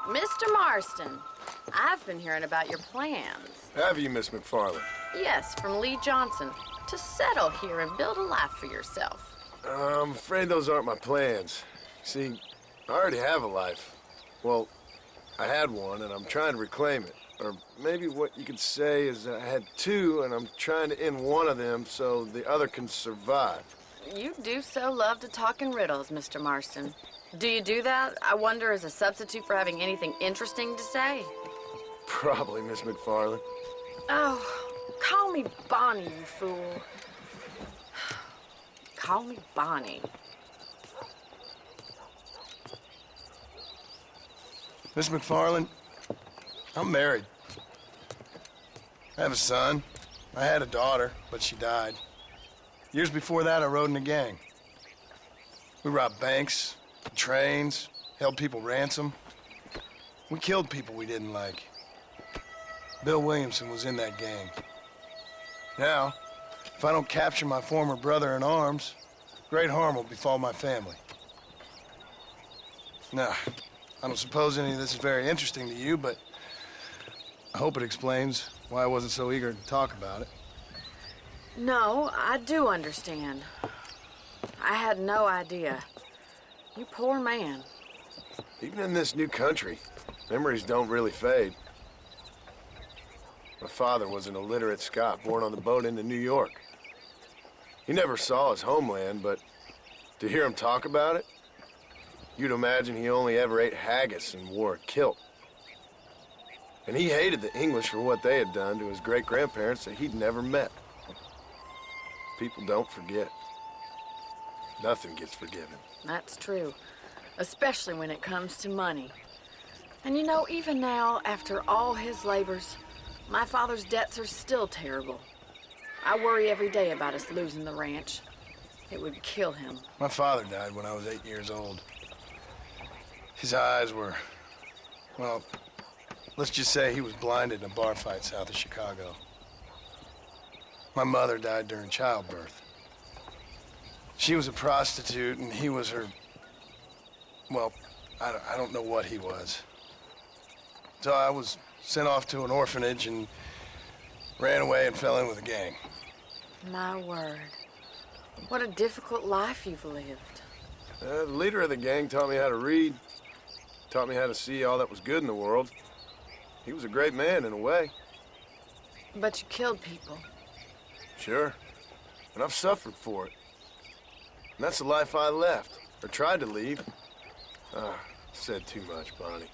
Mr. Marston, I've been hearing about your plans. Have you, Miss McFarland? Yes, from Lee Johnson, to settle here and build a life for yourself. I'm afraid those aren't my plans. See, I already have a life. Well, I had one, and I'm trying to reclaim it. Or maybe what you could say is I had two, and I'm trying to end one of them so the other can survive. You do so love to talk in riddles, Mr. Marston. Do you do that, I wonder, as a substitute for having anything interesting to say? Probably, Miss McFarland. Oh, call me Bonnie, you fool. Call me Bonnie. Miss McFarland, I'm married. I have a son. I had a daughter, but she died. Years before that, I rode in a gang. We robbed banks, trains, held people ransom. We killed people we didn't like. Bill Williamson was in that gang. Now, if I don't capture my former brother in arms, great harm will befall my family. Now, I don't suppose any of this is very interesting to you, but I hope it explains why I wasn't so eager to talk about it. No, I do understand. I had no idea. You poor man. Even in this new country, memories don't really fade. My father was an illiterate Scot born on the boat into New York. He never saw his homeland, but to hear him talk about it, you'd imagine he only ever ate haggis and wore a kilt. And he hated the English for what they had done to his great-grandparents that he'd never met. People don't forget. Nothing gets forgiven. That's true, especially when it comes to money. And you know, even now, after all his labors, my father's debts are still terrible. I worry every day about us losing the ranch. It would kill him. My father died when I was 8 years old. His eyes were, well, let's just say he was blinded in a bar fight south of Chicago. My mother died during childbirth. She was a prostitute, and he was her, well, I don't know what he was. So I was sent off to an orphanage and ran away and fell in with a gang. My word. What a difficult life you've lived. The leader of the gang taught me how to read, taught me how to see all that was good in the world. He was a great man in a way. But you killed people. Sure. And I've suffered for it. And that's the life I left, or tried to leave. Said too much, Bonnie.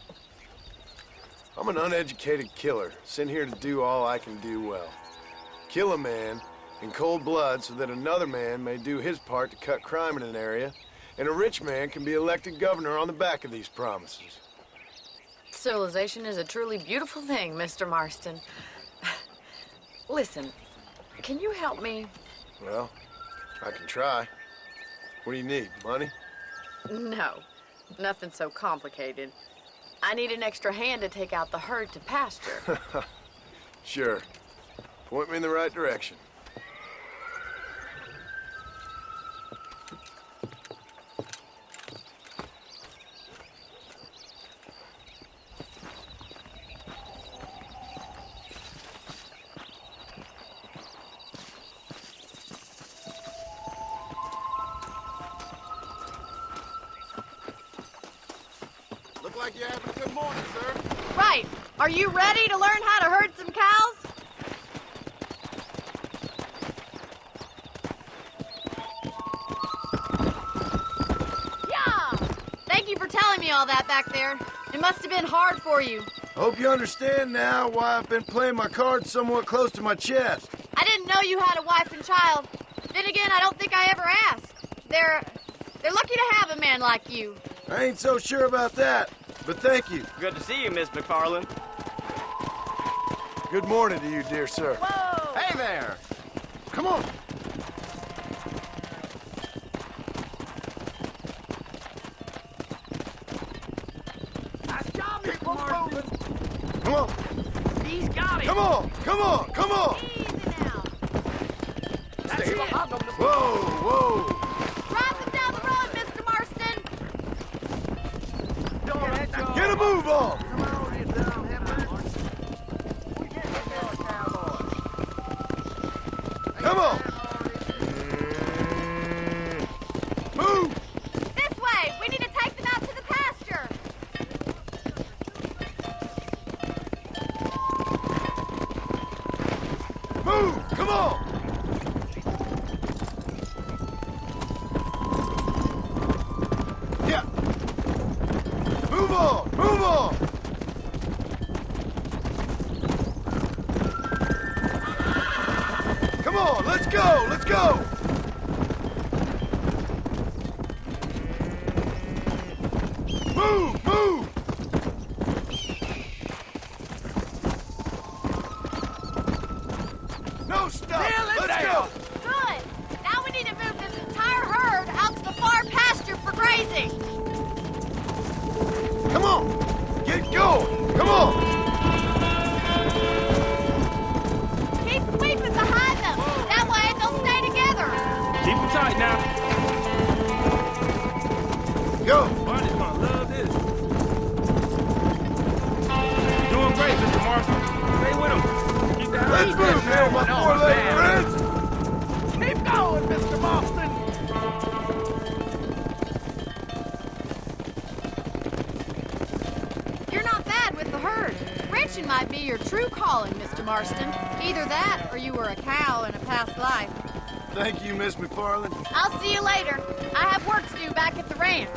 I'm an uneducated killer, sent here to do all I can do well. Kill a man in cold blood so that another man may do his part to cut crime in an area, and a rich man can be elected governor on the back of these promises. Civilization is a truly beautiful thing, Mr. Marston. Listen, can you help me? Well, I can try. What do you need, money? No, nothing so complicated. I need an extra hand to take out the herd to pasture. Sure. Point me in the right direction. Look like you're having a good morning, sir. Right. Are you ready to learn how to herd some cows? Yeah! Thank you for telling me all that back there. It must have been hard for you. Hope you understand now why I've been playing my cards somewhat close to my chest. I didn't know you had a wife and child. Then again, I don't think I ever asked. They're lucky to have a man like you. I ain't so sure about that, but thank you. Good to see you, Miss McFarland. Good morning to you, dear sir. Whoa! Hey there! Come on. Nice job, Miss Marston. Come on. He's got it. Come on. Come on. Come on. Easy now. That's it. Whoa, whoa. Drive them down the road, Mr. Marston. Get a move on. Keep him tight now. Go! Barney's gonna love this. You're doing great, Mr. Marston. Stay with him. Keep that eye. Let's move here, my four-legged friends! Keep going, Mr. Boston. You're not bad with the herd. Ranching might be your true calling, Mr. Marston. Either that, or you were a cow in a past life. Thank you, Miss McFarland. I'll see you later. I have work to do back at the ranch.